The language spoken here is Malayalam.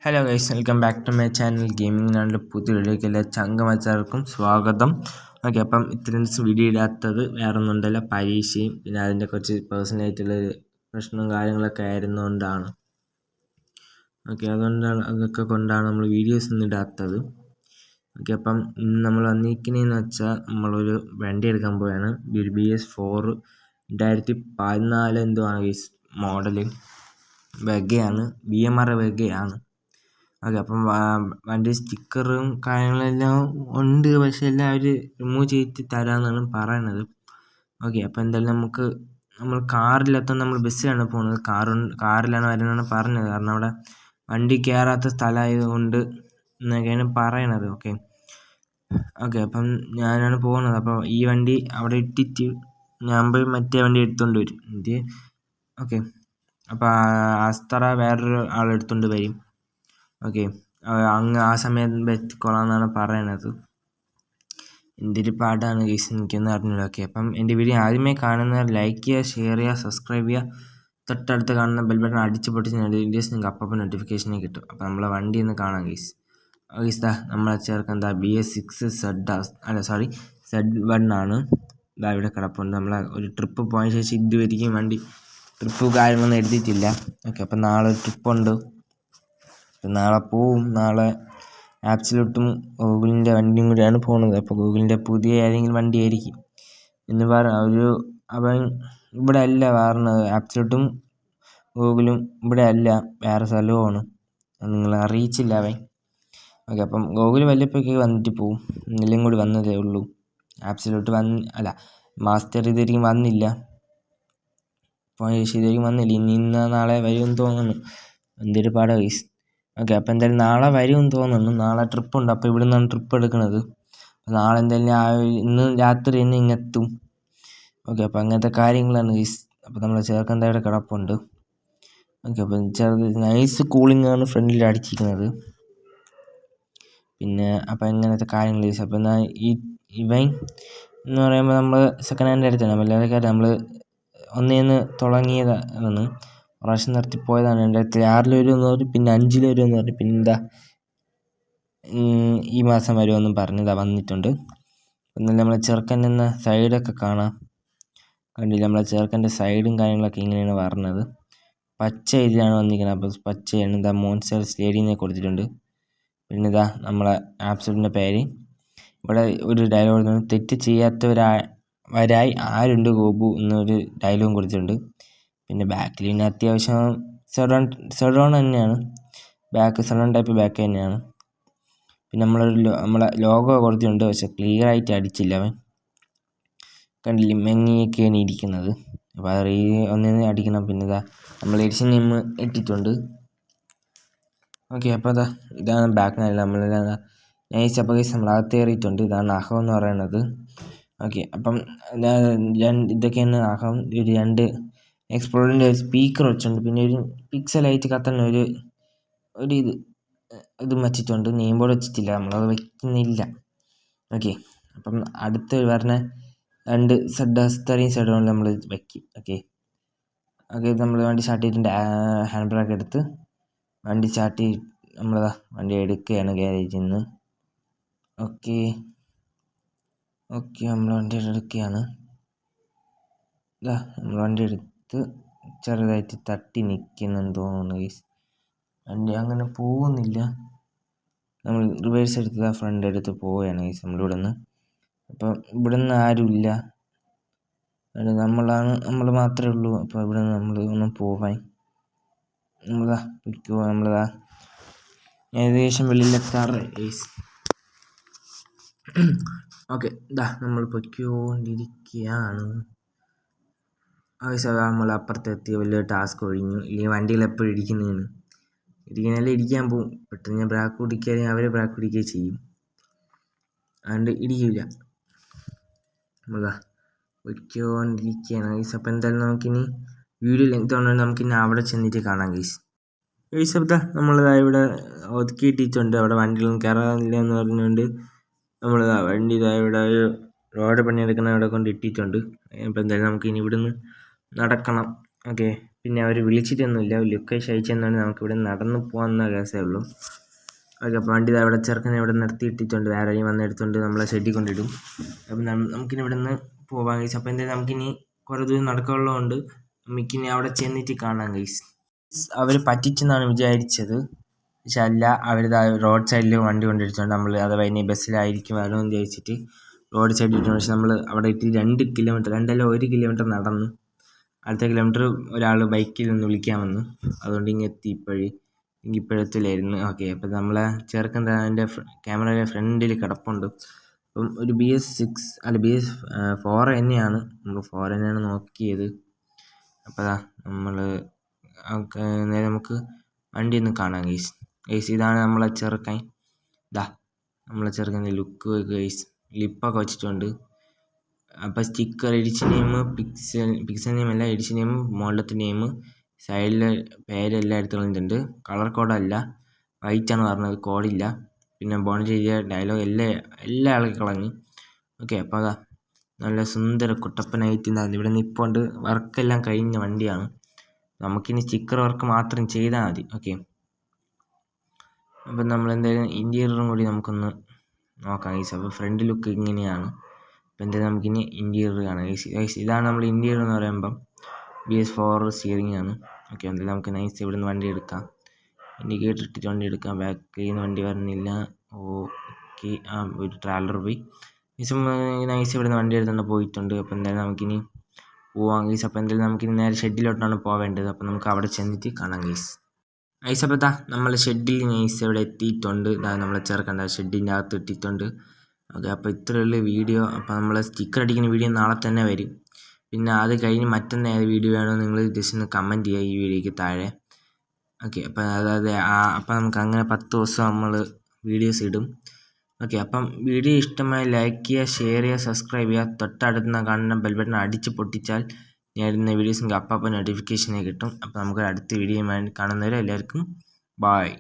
Hello guys, welcome back to my channel. ഗെയിമിങ്ങിനാണ് പുതിയ വീഡിയോയ്ക്ക് എല്ലാ ചങ്കമച്ചാർക്കും സ്വാഗതം. ഓക്കെ, അപ്പം ഇത്രയും ദിവസം വീഡിയോ ഇടാത്തത് വേറെ ഒന്നും ഉണ്ടല്ല, പരീക്ഷയും പിന്നെ അതിൻ്റെ കുറച്ച് പേഴ്സണലായിട്ടുള്ള പ്രശ്നവും കാര്യങ്ങളൊക്കെ ആയിരുന്നുകൊണ്ടാണ്. ഓക്കെ, അതൊക്കെ കൊണ്ടാണ് നമ്മൾ വീഡിയോസ് ഒന്നും ഇടാത്തത്. ഓക്കെ, അപ്പം ഇന്ന് നമ്മൾ വന്നിരിക്കുന്നതെന്ന് വെച്ചാൽ നമ്മളൊരു വണ്ടി എടുക്കാൻ പോവുകയാണ്. ഒരു BS4 2014 എന്തോ ആണ് ഗൈസ് മോഡല്. വെഗയാണ്, BMR വെഗയാണ്. ഓക്കെ, അപ്പം വണ്ടി സ്റ്റിക്കറും കാര്യങ്ങളെല്ലാം ഉണ്ട്, പക്ഷെ എല്ലാം അവർ റിമൂവ് ചെയ്ത് തരാമെന്നാണ് പറയണത്. ഓക്കെ, അപ്പോൾ എന്തായാലും നമ്മൾ കാറിലെത്താൻ നമ്മൾ ബസ്സിലാണ് പോകുന്നത്. കാറിലാണ് വരുന്നതെന്നാണ് പറഞ്ഞത്, കാരണം അവിടെ വണ്ടി കയറാത്ത സ്ഥലമായതുകൊണ്ട് എന്നൊക്കെയാണ് പറയണത്. ഓക്കെ, അപ്പം ഞാനാണ് പോകുന്നത്. അപ്പോൾ ഈ വണ്ടി അവിടെ ഇട്ടിട്ട് ഞാൻ പോയി മറ്റേ വണ്ടി എടുത്തുകൊണ്ട് വരും. ഓക്കെ, അപ്പോൾ അസ്തറ വേറൊരു ആളെടുത്തുകൊണ്ട് വരും. ഓക്കെ, അങ്ങ് ആ സമയം എത്തിക്കൊള്ളാമെന്നാണ് പറയണത്. എന്തൊരു പാടാണ് ഗൈസ്, എനിക്കൊന്നും അറിഞ്ഞില്ല. ഓക്കെ, അപ്പം എൻ്റെ വീഡിയോ ആദ്യമേ കാണുന്നവർ ലൈക്ക് ചെയ്യുക, ഷെയർ ചെയ്യുക, സബ്സ്ക്രൈബ് ചെയ്യുക. തൊട്ടടുത്ത് കാണുന്ന ബെൽ ബട്ടൺ അടിച്ച് പൊട്ടിച്ച് വീഡിയോസ് നിങ്ങൾക്ക് അപ്പം നോട്ടിഫിക്കേഷനെ കിട്ടും. അപ്പോൾ നമ്മളെ വണ്ടി ഒന്ന് കാണാം ഗൈസ്. ഗൈസ് നമ്മളെ ചേർക്കാൻ BS6 Z1 ആണ്. ഇവിടെ കിടപ്പുണ്ട്. നമ്മളെ ഒരു ട്രിപ്പ് പോയതിന് ശേഷം ഇതുവരെയും വണ്ടി ട്രിപ്പ് കാര്യങ്ങളൊന്നും എടുത്തിട്ടില്ല. ഓക്കെ, അപ്പം നാളെ ഒരു ട്രിപ്പുണ്ട്. നാളെ പോവും. നാളെ ആപ്സിലോട്ടും ഗൂഗിളിൻ്റെ വണ്ടിയും കൂടിയാണ് പോകുന്നത്. അപ്പോൾ ഗൂഗിളിൻ്റെ പുതിയ ഏതെങ്കിലും വണ്ടി ആയിരിക്കും എന്ന് അവൻ ഇവിടെ അല്ല പറഞ്ഞത്. ആപ്സിലോട്ടും ഗൂഗിളും ഇവിടെ അല്ല, വേറെ സ്ഥലവുമാണ്. നിങ്ങളെ അറിയിച്ചില്ല അവൻ. ഓക്കെ, അപ്പം ഗൂഗിൾ വല്ലപ്പോഴൊക്കെ വന്നിട്ട് പോവും. ഇന്നെല്ലാം കൂടി വന്നതേ ഉള്ളൂ. ആപ്സിലോട്ട് മാസ്റ്റർ ഇതുവരെയും വന്നില്ല. പോയ ശേഷം ഇതുവരെയും വന്നില്ല. ഇന്ന് നാളെ വരുമെന്ന് തോന്നുന്നു. എന്തൊരു പാടാ ഗൈസ്. ഓക്കെ, അപ്പോൾ എന്തായാലും നാളെ വരുമെന്ന് തോന്നുന്നു. നാളെ ട്രിപ്പുണ്ട്. അപ്പോൾ ഇവിടെ നിന്നാണ് ട്രിപ്പ് എടുക്കുന്നത്. നാളെ എന്തായാലും ഇന്ന് രാത്രി തന്നെ ഇങ്ങെത്തും. ഓക്കെ, അപ്പോൾ അങ്ങനത്തെ കാര്യങ്ങളാണ് ഗൈസ്. അപ്പോൾ നമ്മൾ ചേർക്കാൻ ഇവിടെ കിടപ്പുണ്ട്. ഓക്കെ, അപ്പം നൈസ് കൂളിംഗ് ആണ് ഫ്രണ്ടിൽ അടിച്ചിരിക്കുന്നത്. പിന്നെ അപ്പം ഇങ്ങനത്തെ കാര്യങ്ങൾ ഗൈസ്. അപ്പോൾ എന്നാൽ ഇവൻ എന്ന് പറയുമ്പോൾ നമ്മൾ സെക്കൻഡ് ഹാൻഡ് എടുത്താണ്. എല്ലാവരും നമ്മൾ ഒന്നേന്ന് തുടങ്ങിയതാണ്, പ്രാവശ്യം നിർത്തിപ്പോയതാണ്. 2006 വരുമെന്ന് പറഞ്ഞു, പിന്നെ 5 വരുമെന്ന് പറഞ്ഞു, പിന്നെ ഈ മാസം വരുമെന്നും പറഞ്ഞതാ വന്നിട്ടുണ്ട്. എന്നാലും നമ്മളെ ചെറുക്കൻ്റെ സൈഡൊക്കെ കാണാം. കണ്ടില്ല, നമ്മളെ ചെറുക്കൻ്റെ സൈഡും കാര്യങ്ങളൊക്കെ ഇങ്ങനെയാണ് പറഞ്ഞത്. പച്ച ഇതിലാണ് വന്നിരിക്കുന്നത്. അപ്പോൾ പച്ചയാണ്. മോൺസ്റ്റർ സ്റ്റേഡിയം കൊടുത്തിട്ടുണ്ട്. പിന്നെ നമ്മളെ ആപ്സിൻ്റെ പേര്. ഇവിടെ ഒരു ഡയലോഗ്, തെറ്റ് ചെയ്യാത്തവരായി ആരുണ്ട് ഗോപു എന്നൊരു ഡയലോഗും കൊടുത്തിട്ടുണ്ട്. പിന്നെ ബാക്കിൽ പിന്നെ അത്യാവശ്യം സെഡോൺ തന്നെയാണ്. സെഡോൺ ടൈപ്പ് ബാക്ക് തന്നെയാണ്. പിന്നെ നമ്മളെ ലോഗോ കൊടുത്തിട്ടുണ്ട്, പക്ഷെ ക്ലിയർ ആയിട്ട് അടിച്ചില്ല അവൻ. കണ്ടില്ല, മെങ്ങിയൊക്കെയാണ് ഇരിക്കുന്നത്. അപ്പോൾ അത് ഒന്നിന് അടിക്കണം. പിന്നെ നമ്മൾ എഡിഷൻ നെയിം ഇട്ടിട്ടുണ്ട്. ഓക്കെ, അപ്പോൾ ഇതാണ് ബാക്ക് നല്ല നൈസ്. അപ്പോൾ നമ്മൾ അകത്ത് കയറിയിട്ടുണ്ട്. ഇതാണ് അഹം എന്ന് പറയുന്നത്. ഓക്കെ, അപ്പം ഇതൊക്കെയാണ് അഹം. ഒരു 2 എക്സ്പ്ലോറിൻ്റെ ഒരു സ്പീക്കർ വെച്ചിട്ടുണ്ട്. പിന്നെ ഒരു പിക്സലായിട്ട് കത്തുന്ന ഒരു ഇതും വെച്ചിട്ടുണ്ട്. നെയിം ബോർഡ് വെച്ചിട്ടില്ല, നമ്മളത് വയ്ക്കുന്നില്ല. ഓക്കെ, അപ്പം അടുത്ത് പറഞ്ഞ 2 അസ്തറയും സെഡോണിൽ നമ്മൾ വയ്ക്കും. ഓക്കെ, നമ്മൾ വണ്ടി സ്റ്റാർട്ട് ചെയ്തിട്ടുണ്ട്. ഹാൻഡ് ബ്രേക്ക് എടുത്ത് വണ്ടി സ്റ്റാർട്ട് ചെയ്ത് വണ്ടി എടുക്കുകയാണ് ഗ്യാരേജിൽ നിന്ന്. ഓക്കെ, നമ്മൾ വണ്ടി എടുക്കുകയാണ്. നമ്മൾ വണ്ടി എടുത്ത് ചെറുതായിട്ട് തട്ടി നിൽക്കുന്നെന്ന് തോന്നുന്നു ഗൈസ്. വണ്ടി അങ്ങനെ പോകുന്നില്ല. നമ്മൾ റിവേഴ്സ് എടുത്ത് ഫ്രണ്ട് എടുത്ത് പോവുകയാണ് ഗൈസ് നമ്മളിവിടെ നിന്ന്. അപ്പം ഇവിടെ നിന്ന് ആരുമില്ല, നമ്മൾ മാത്രമേ ഉള്ളൂ. അപ്പോൾ ഇവിടെ നിന്ന് നമ്മൾ ഒന്ന് പോവാൻ നമ്മളതാ ഏകദേശം വെളിയിലെത്താറ് ഗൈസ്. ഓക്കെ, നമ്മൾ പൊയ്ക്കൊണ്ടിരിക്കുകയാണ്. നമ്മൾ അപ്പുറത്തെത്തി. വലിയ ടാസ്ക് ഒഴിഞ്ഞു. ഇല്ലെങ്കിൽ വണ്ടിയിൽ എപ്പോഴും ഇരിക്കുന്നതല്ലേ ഇരിക്കാൻ പോവും. പെട്ടെന്ന് ഞാൻ ബ്രാക്ക് പിടിക്കുകയാണെങ്കിൽ അവർ ബ്രാക്ക് പിടിക്കുകയും ചെയ്യും. അതുകൊണ്ട് ഇടിക്കില്ല. പൊയ്ക്കൊണ്ടിരിക്കുകയാണ് ഗൈസ്. അപ്പോൾ എന്തായാലും നമുക്കിനി വീഡിയോ ലെങ്ത് ഉണ്ടെങ്കിൽ നമുക്കിനി അവിടെ ചെന്നിട്ട് കാണാം ഗൈസ്. അപ്പോൾ നമ്മളിവിടെ ഒതുക്കിയിട്ടിട്ടുണ്ട്. അവിടെ വണ്ടികളൊന്നും കയറാനില്ല എന്ന് പറഞ്ഞുകൊണ്ട് നമ്മൾ വണ്ടി ഇവിടെ ഒരു റോഡ് പണിയെടുക്കുന്ന അവിടെ കൊണ്ട് ഇട്ടിട്ടുണ്ട്. അപ്പോൾ എന്തായാലും നമുക്കിനി ഇവിടുന്ന് നടക്കണം. ഓക്കെ, പിന്നെ അവർ വിളിച്ചിട്ടൊന്നുമില്ല, ലൊക്കേഷൻ അയച്ചെന്നുകൊണ്ട് നമുക്ക് ഇവിടെ നടന്ന് പോകാവുന്ന കേസേ ഉള്ളൂ. ഓക്കെ, അപ്പോൾ വണ്ടി അവിടെ ചെറുക്കനെ ഇവിടെ നിർത്തിയിട്ടിട്ടുണ്ട്, വേറെ ആരെയും വന്നെടുത്തുകൊണ്ട് നമ്മളെ ഷെഡിൽ കൊണ്ടിടും. അപ്പം നമുക്കിനി ഇവിടെ നിന്ന് പോകാൻ ഗൈസ്. അപ്പോൾ എന്തായാലും നമുക്കിനി കുറേ ദൂരം നടക്കാനുള്ളതുകൊണ്ട് നമുക്കിനി അവിടെ ചെന്നിട്ട് കാണാം ഗൈസ്. അവർ പറ്റിച്ചെന്നാണ് വിചാരിച്ചത്, പക്ഷെ അല്ല, അവർ റോഡ് സൈഡിൽ വണ്ടി കൊണ്ടിരിച്ചുകൊണ്ട് നമ്മൾ അഥവാ ഇനി ബസ്സിലായിരിക്കും വരണമെന്ന് വിചാരിച്ചിട്ട് റോഡ് സൈഡിൽ ഇട്ടു. പക്ഷെ നമ്മൾ അവിടെ ഇട്ട് 2 കിലോമീറ്റർ 1 കിലോമീറ്റർ നടന്ന് അടുത്ത കിലോമീറ്റർ ഒരാൾ ബൈക്കിൽ നിന്ന് വിളിക്കാൻ വന്നു, അതുകൊണ്ട് ഇങ്ങെത്തി ഇപ്പോഴെത്തില്ലായിരുന്നു. ഓക്കെ, അപ്പോൾ നമ്മളെ ചെറുക്കൻ എൻ്റെ ക്യാമറയുടെ ഫ്രണ്ടിൽ കിടപ്പുണ്ട്. അപ്പം ഒരു BS4 തന്നെയാണ്, നമ്മൾ 4 തന്നെയാണ് നോക്കിയത്. അപ്പോൾ നമ്മൾ നമുക്ക് വണ്ടി ഒന്ന് കാണാം ഗൈസ്. ഇതാണ് നമ്മളെ ചെറുക്കൻ. നമ്മളെ ചെറുക്കൻ്റെ ലുക്ക് ഗൈസ്, ലിപ്പൊക്കെ വെച്ചിട്ടുണ്ട്. അപ്പോൾ sticker edition name pixel name അല്ല, എഡിഷൻ നെയിം, മുകളിലത്തെ നെയിം, സൈഡിലെ പേരെല്ലാം എടുത്ത് കളഞ്ഞിട്ടുണ്ട്. കളർ കോഡല്ല, വൈറ്റാണ് പറഞ്ഞത്, കോഡില്ല. പിന്നെ ബോണ്ട് ചെയ്ത ഡയലോഗ് എല്ലാം ഇളക്കി കളഞ്ഞ്. ഓക്കെ, അപ്പോൾ നല്ല സുന്ദര കുട്ടപ്പനായിട്ട് ഇവിടെ നിൽപ്പുണ്ട്. വർക്കെല്ലാം കഴിഞ്ഞ വണ്ടിയാണ്, നമുക്കിനി സ്റ്റിക്കർ വർക്ക് മാത്രം ചെയ്താൽ മതി. ഓക്കെ, അപ്പം നമ്മളെന്തായാലും ഇൻറ്റീരിയറും കൂടി നമുക്കൊന്ന് നോക്കാം ഗൈസ്. അപ്പോൾ ഫ്രണ്ട് ലുക്ക് ഇങ്ങനെയാണ്. അപ്പോൾ എന്തായാലും നമുക്കിനി ഇൻറ്റീരിയർ കാണാം ഗൈസ്. ഇതാണ് നമ്മൾ ഇൻറ്റീരിയർ എന്ന് പറയുമ്പം BS4 സ്റ്റിയറിംഗ് ആണ്. ഓക്കെ, എന്തായാലും നമുക്ക് നൈസ് ഇവിടെ നിന്ന് വണ്ടി എടുക്കാം. ഇൻഡിക്കേറ്റർ ഇട്ടിട്ട് വണ്ടി എടുക്കാം. ബാക്കിൽ നിന്ന് വണ്ടി വരുന്നില്ല. ഓക്കെ, ഒരു ട്രാവലർ പോയി നൈസ് ഇവിടെ നിന്ന് വണ്ടി എടുത്തുകൊണ്ട് പോയിട്ടുണ്ട്. അപ്പോൾ എന്തായാലും നമുക്കിനി പോവാം ഗൈസ്. അപ്പോൾ എന്തായാലും നമുക്കിനി നേരെ ഷെഡിലോട്ടാണ് പോവേണ്ടത്. അപ്പോൾ നമുക്ക് അവിടെ ചെന്നിട്ട് കാണാം ഗൈസ്. അപ്പോൾ നമ്മൾ ഷെഡിൽ നൈസ് ഇവിടെ എത്തിയിട്ടുണ്ട്. നമ്മളെ ചെറുക്കണ്ട ഷെഡിൻ്റെ അകത്ത് ഇട്ടിട്ടുണ്ട്. ഓക്കെ, അപ്പോൾ ഇത്രയുള്ള വീഡിയോ. അപ്പോൾ നമ്മൾ സ്റ്റിക്കർ അടിക്കുന്ന വീഡിയോ നാളെ തന്നെ വരും. പിന്നെ അത് കഴിഞ്ഞ് മറ്റൊന്ന് ഏത് വീഡിയോ വേണോ നിങ്ങൾ ജസ്റ്റ് ഒന്ന് കമൻറ്റ് ചെയ്യുക ഈ വീഡിയോയ്ക്ക് താഴെ. ഓക്കെ, അപ്പോൾ അപ്പോൾ നമുക്ക് അങ്ങനെ 10 ദിവസം നമ്മൾ വീഡിയോസ് ഇടും. ഓക്കെ, അപ്പം വീഡിയോ ഇഷ്ടമായി ലൈക്ക് ചെയ്യുക, ഷെയർ ചെയ്യുക, സബ്സ്ക്രൈബ് ചെയ്യുക. തൊട്ടടുത്ത് കാണുന്ന ബെൽ ബട്ടൺ അടിച്ച് പൊട്ടിച്ചാൽ ഞാൻ ഇടുന്ന വീഡിയോസ് നിങ്ങൾക്ക് അപ്പം നോട്ടിഫിക്കേഷനെ കിട്ടും. അപ്പോൾ നമുക്ക് അടുത്ത വീഡിയോ കാണുന്നവരെ എല്ലാവർക്കും ബായ്.